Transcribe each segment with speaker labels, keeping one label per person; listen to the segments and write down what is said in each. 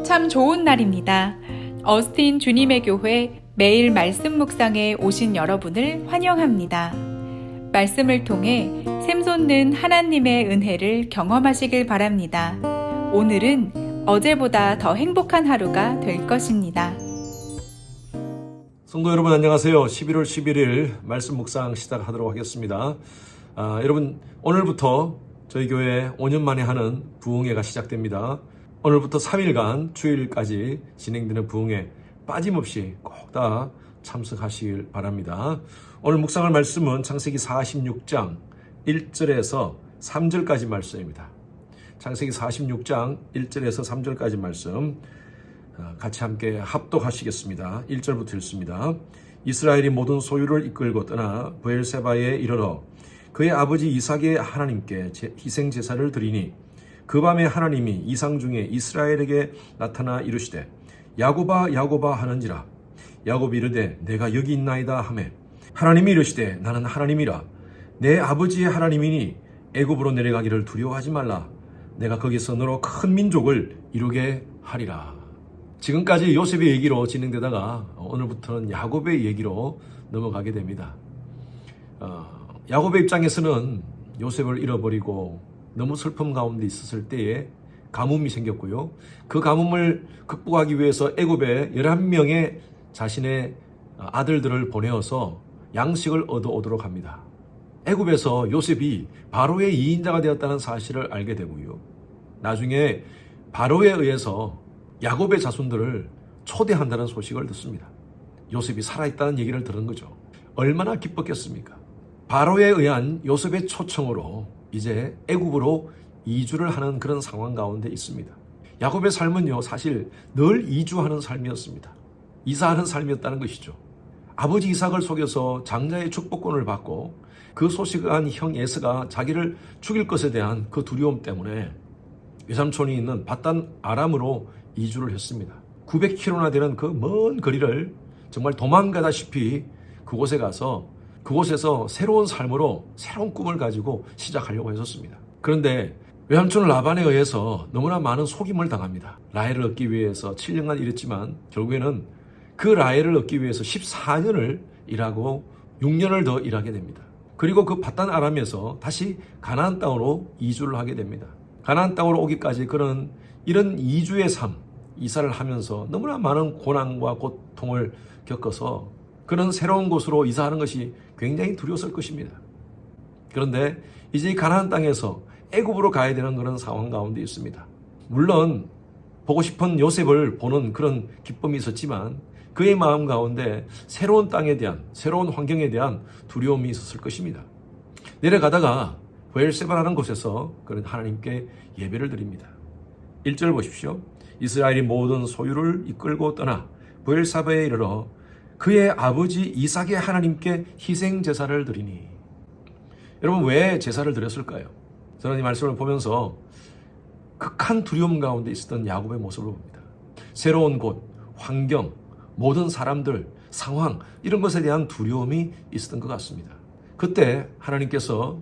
Speaker 1: 참 좋은 날입니다. 어스틴 주님의 교회 매일 말씀 묵상에 오신 여러분을 환영합니다. 말씀을 통해 샘솟는 하나님의 은혜를 경험하시길 바랍니다. 오늘은 어제보다 더 행복한 하루가 될 것입니다.
Speaker 2: 성도 여러분 안녕하세요. 11월 11일 말씀 묵상 시작하도록 하겠습니다. 여러분 오늘부터 저희 교회 5년 만에 하는 부흥회가 시작됩니다. 오늘부터 3일간 주일까지 진행되는 부흥회 빠짐없이 꼭 다 참석하시길 바랍니다. 오늘 묵상할 말씀은 창세기 46장 1절에서 3절까지 말씀입니다. 창세기 46장 1절에서 3절까지 말씀 같이 함께 합독하시겠습니다. 1절부터 읽습니다. 이스라엘이 모든 소유를 이끌고 떠나 브엘세바에 이르러 그의 아버지 이삭의 하나님께 희생 제사를 드리니 그 밤에 하나님이 이상 중에 이스라엘에게 나타나 이르시되 야곱아 야곱아 하는지라. 야곱이 이르되 내가 여기 있나이다 하매 하나님이 이르시되 나는 하나님이라. 내 아버지의 하나님이니 애굽으로 내려가기를 두려워하지 말라. 내가 거기서 너로 큰 민족을 이루게 하리라. 지금까지 요셉의 얘기로 진행되다가 오늘부터는 야곱의 얘기로 넘어가게 됩니다. 야곱의 입장에서는 요셉을 잃어버리고 너무 슬픔 가운데 있었을 때에 가뭄이 생겼고요. 그 가뭄을 극복하기 위해서 애굽에 11명의 자신의 아들들을 보내어서 양식을 얻어오도록 합니다. 애굽에서 요셉이 바로의 2인자가 되었다는 사실을 알게 되고요. 나중에 바로에 의해서 야곱의 자손들을 초대한다는 소식을 듣습니다. 요셉이 살아있다는 얘기를 들은 거죠. 얼마나 기뻤겠습니까? 바로에 의한 요셉의 초청으로 이제 애굽으로 이주를 하는 그런 상황 가운데 있습니다. 야곱의 삶은요, 사실 늘 이주하는 삶이었습니다. 이사하는 삶이었다는 것이죠. 아버지 이삭을 속여서 장자의 축복권을 받고 그 소식을 한 형 에서가 자기를 죽일 것에 대한 그 두려움 때문에 외삼촌이 있는 밧단 아람으로 이주를 했습니다. 900km나 되는 그 먼 거리를 정말 도망가다시피 그곳에 가서 그곳에서 새로운 삶으로 새로운 꿈을 가지고 시작하려고 했었습니다. 그런데 외삼촌 라반에 의해서 너무나 많은 속임을 당합니다. 라헬을 얻기 위해서 7년간 일했지만 결국에는 그 라헬을 얻기 위해서 14년을 일하고 6년을 더 일하게 됩니다. 그리고 그 밧단 아람에서 다시 가나안 땅으로 이주를 하게 됩니다. 가나안 땅으로 오기까지 그는 이런 이주의 삶, 이사를 하면서 너무나 많은 고난과 고통을 겪어서 그는 새로운 곳으로 이사하는 것이 굉장히 두려웠을 것입니다. 그런데 이제 가나안 땅에서 애굽으로 가야 되는 그런 상황 가운데 있습니다. 물론 보고 싶은 요셉을 보는 그런 기쁨이 있었지만 그의 마음 가운데 새로운 땅에 대한, 새로운 환경에 대한 두려움이 있었을 것입니다. 내려가다가 브엘세바라는 곳에서 그는 하나님께 예배를 드립니다. 1절 보십시오. 이스라엘이 모든 소유를 이끌고 떠나 브엘세바에 이르러 그의 아버지 이삭의 하나님께 희생 제사를 드리니. 여러분 왜 제사를 드렸을까요? 저는 이 말씀을 보면서 극한 두려움 가운데 있었던 야곱의 모습을 봅니다. 새로운 곳, 환경, 모든 사람들, 상황 이런 것에 대한 두려움이 있었던 것 같습니다. 그때 하나님께서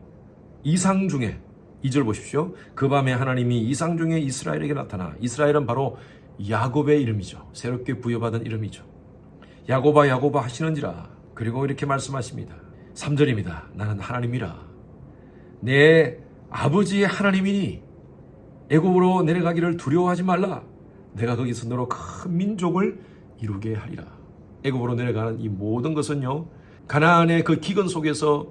Speaker 2: 이상 중에 2절 보십시오. 그 밤에 하나님이 이상 중에 이스라엘에게 나타나. 이스라엘은 바로 야곱의 이름이죠. 새롭게 부여받은 이름이죠. 야곱아 야곱아 하시는지라. 그리고 이렇게 말씀하십니다. 3절입니다. 나는 하나님이라. 내 아버지의 하나님이니 애굽으로 내려가기를 두려워하지 말라. 내가 거기서 너로 큰 민족을 이루게 하리라. 애굽으로 내려가는 이 모든 것은요, 가나안의 그 기근 속에서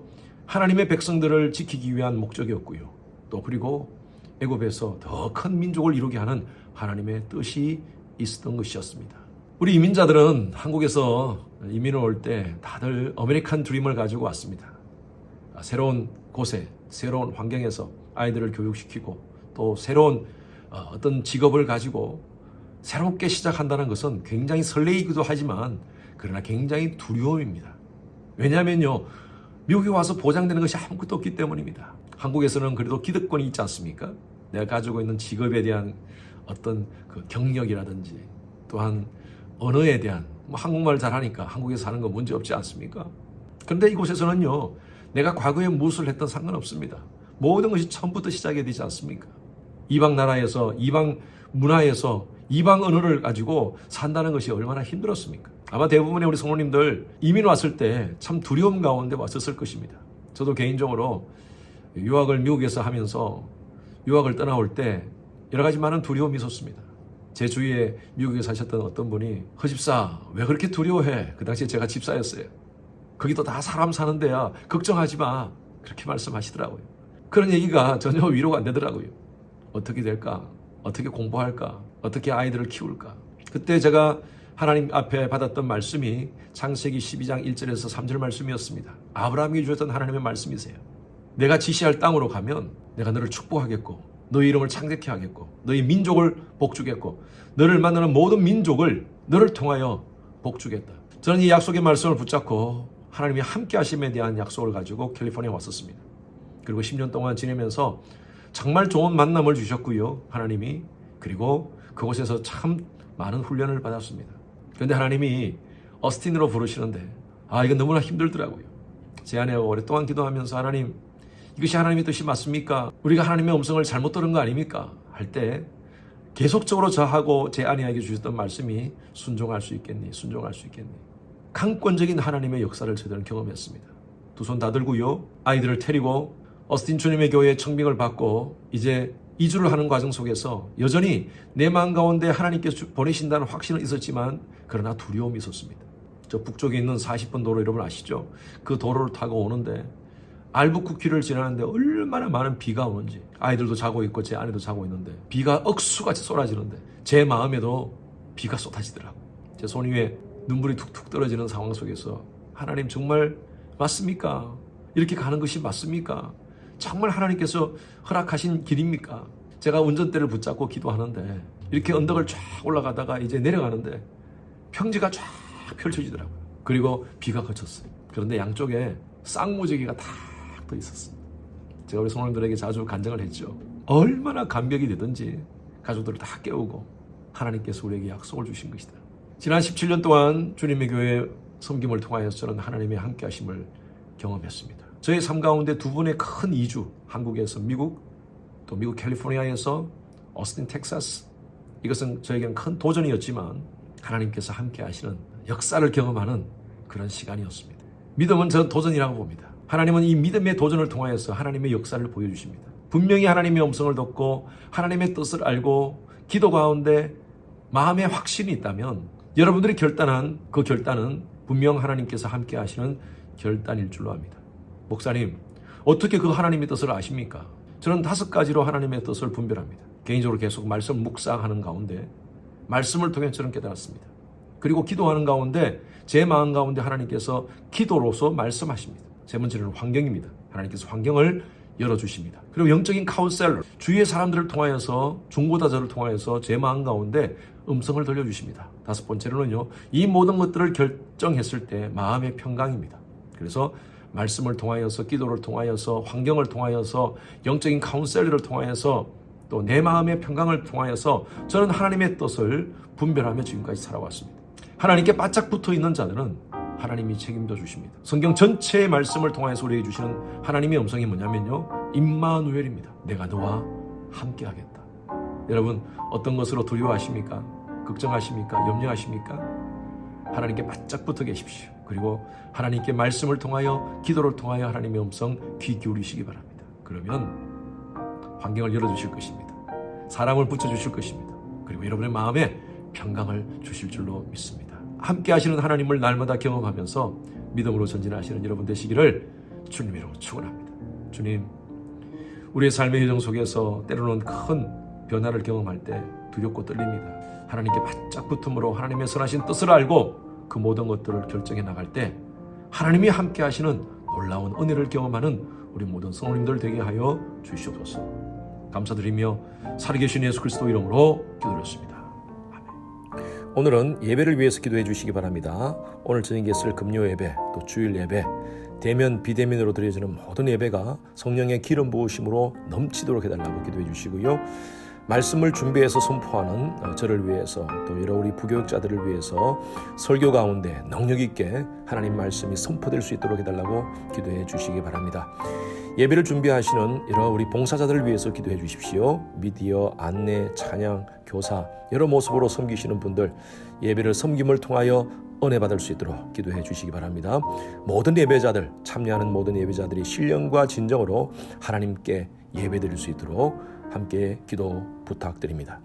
Speaker 2: 하나님의 백성들을 지키기 위한 목적이었고요. 또 그리고 애굽에서 더 큰 민족을 이루게 하는 하나님의 뜻이 있었던 것이었습니다. 우리 이민자들은 한국에서 이민을 올 때 다들 아메리칸 드림을 가지고 왔습니다. 새로운 곳에, 새로운 환경에서 아이들을 교육시키고 또 새로운 어떤 직업을 가지고 새롭게 시작한다는 것은 굉장히 설레이기도 하지만 그러나 굉장히 두려움입니다. 왜냐하면요, 미국에 와서 보장되는 것이 아무것도 없기 때문입니다. 한국에서는 그래도 기득권이 있지 않습니까? 내가 가지고 있는 직업에 대한 어떤 그 경력이라든지 또한 언어에 대한 한국말 잘하니까 한국에서 사는 거 문제 없지 않습니까? 그런데 이곳에서는요, 내가 과거에 무엇을 했던 상관없습니다. 모든 것이 처음부터 시작이 되지 않습니까? 이방 나라에서, 이방 문화에서 이방 언어를 가지고 산다는 것이 얼마나 힘들었습니까? 아마 대부분의 우리 성도님들 이민 왔을 때 참 두려움 가운데 왔었을 것입니다. 저도 개인적으로 유학을 미국에서 하면서 유학을 떠나올 때 여러 가지 많은 두려움이 있었습니다. 제 주위에 미국에 사셨던 어떤 분이 허집사 왜 그렇게 두려워해? 그 당시에 제가 집사였어요. 거기도 다 사람 사는 데야. 걱정하지 마. 그렇게 말씀하시더라고요. 그런 얘기가 전혀 위로가 안 되더라고요. 어떻게 될까? 어떻게 공부할까? 어떻게 아이들을 키울까? 그때 제가 하나님 앞에 받았던 말씀이 창세기 12장 1절에서 3절 말씀이었습니다. 아브라함이 주셨던 하나님의 말씀이세요. 내가 지시할 땅으로 가면 내가 너를 축복하겠고 너의 이름을 창대케 하겠고 너의 민족을 복주겠고 너를 만나는 모든 민족을 너를 통하여 복주겠다. 저는 이 약속의 말씀을 붙잡고 하나님이 함께 하심에 대한 약속을 가지고 캘리포니아에 왔었습니다. 그리고 10년 동안 지내면서 정말 좋은 만남을 주셨고요. 하나님이. 그리고 그곳에서 참 많은 훈련을 받았습니다. 그런데 하나님이 어스틴으로 부르시는데 이건 너무나 힘들더라고요. 제 아내가 오랫동안 기도하면서 하나님 이것이 하나님의 뜻이 맞습니까? 우리가 하나님의 음성을 잘못 들은 거 아닙니까? 할 때 계속적으로 저하고 제 아내에게 주셨던 말씀이 순종할 수 있겠니? 순종할 수 있겠니? 강권적인 하나님의 역사를 저들은 경험했습니다. 두 손 다 들고요. 아이들을 데리고 어스틴 주님의 교회에 청빙을 받고 이제 이주를 하는 과정 속에서 여전히 내 마음 가운데 하나님께서 보내신다는 확신은 있었지만 그러나 두려움이 있었습니다. 저 북쪽에 있는 40분 도로 여러분 아시죠? 그 도로를 타고 오는데 알부쿠키를 지나는데 얼마나 많은 비가 오는지 아이들도 자고 있고 제 아내도 자고 있는데 비가 억수같이 쏟아지는데 제 마음에도 비가 쏟아지더라고요. 제 손 위에 눈물이 툭툭 떨어지는 상황 속에서 하나님 정말 맞습니까? 이렇게 가는 것이 맞습니까? 정말 하나님께서 허락하신 길입니까? 제가 운전대를 붙잡고 기도하는데 이렇게 언덕을 쫙 올라가다가 이제 내려가는데 평지가 쫙 펼쳐지더라고요. 그리고 비가 그쳤어요. 그런데 양쪽에 쌍무지개가 다 또 있었습니다. 제가 우리 성도님들에게 자주 간증을 했죠. 얼마나 감격이 되든지 가족들을 다 깨우고 하나님께서 우리에게 약속을 주신 것이다. 지난 17년 동안 주님의 교회 섬김을 통하여서 저는 하나님의 함께 하심을 경험했습니다. 저의 삶 가운데 두 분의 큰 이주, 한국에서 미국, 또 미국 캘리포니아에서 어스틴 텍사스, 이것은 저에게는 큰 도전이었지만 하나님께서 함께 하시는 역사를 경험하는 그런 시간이었습니다. 믿음은 저 도전이라고 봅니다. 하나님은 이 믿음의 도전을 통하여서 하나님의 역사를 보여주십니다. 분명히 하나님의 음성을 듣고 하나님의 뜻을 알고 기도 가운데 마음의 확신이 있다면 여러분들이 결단한 그 결단은 분명 하나님께서 함께 하시는 결단일 줄로 압니다. 목사님, 어떻게 그 하나님의 뜻을 아십니까? 저는 5가지로 하나님의 뜻을 분별합니다. 개인적으로 계속 말씀 묵상하는 가운데 말씀을 통해 저는 깨달았습니다. 그리고 기도하는 가운데 제 마음 가운데 하나님께서 기도로서 말씀하십니다. 세 번째는 환경입니다. 하나님께서 환경을 열어주십니다. 그리고 영적인 카운셀러, 주위의 사람들을 통하여서 중보자들을 통하여서 제 마음 가운데 음성을 들려주십니다. 5번째로는요, 이 모든 것들을 결정했을 때 마음의 평강입니다. 그래서 말씀을 통하여서 기도를 통하여서 환경을 통하여서 영적인 카운셀러를 통하여서 또 내 마음의 평강을 통하여서 저는 하나님의 뜻을 분별하며 지금까지 살아왔습니다. 하나님께 바짝 붙어있는 자들은 하나님이 책임져 주십니다. 성경 전체의 말씀을 통해서 우리에게 주시는 하나님의 음성이 뭐냐면요, 임마누엘입니다. 내가 너와 함께 하겠다. 여러분, 어떤 것으로 두려워하십니까? 걱정하십니까? 염려하십니까? 하나님께 바짝 붙어 계십시오. 그리고 하나님께 말씀을 통하여 기도를 통하여 하나님의 음성 귀 기울이시기 바랍니다. 그러면 환경을 열어주실 것입니다. 사람을 붙여주실 것입니다. 그리고 여러분의 마음에 평강을 주실 줄로 믿습니다. 함께 하시는 하나님을 날마다 경험하면서 믿음으로 전진하시는 여러분 되시기를 주님의 이름으로 축원합니다. 주님, 우리의 삶의 여정 속에서 때로는 큰 변화를 경험할 때 두렵고 떨립니다. 하나님께 바짝 붙음으로 하나님의 선하신 뜻을 알고 그 모든 것들을 결정해 나갈 때 하나님이 함께 하시는 놀라운 은혜를 경험하는 우리 모든 성도님들 되게 하여 주시옵소서. 감사드리며 살아계신 예수 그리스도 이름으로 기도드렸습니다.
Speaker 3: 오늘은 예배를 위해서 기도해 주시기 바랍니다. 오늘 저녁에 있을 금요 예배, 또 주일 예배, 대면 비대면으로 드려지는 모든 예배가 성령의 기름 부으심으로 넘치도록 해달라고 기도해 주시고요. 말씀을 준비해서 선포하는 저를 위해서 또 여러 우리 부교육자들을 위해서 설교 가운데 능력 있게 하나님 말씀이 선포될 수 있도록 해달라고 기도해 주시기 바랍니다. 예배를 준비하시는 여러 우리 봉사자들을 위해서 기도해 주십시오. 미디어, 안내, 찬양, 교사 여러 모습으로 섬기시는 분들 예배를 섬김을 통하여 은혜 받을 수 있도록 기도해 주시기 바랍니다. 모든 예배자들, 참여하는 모든 예배자들이 신령과 진정으로 하나님께 예배드릴 수 있도록 함께 기도 부탁드립니다.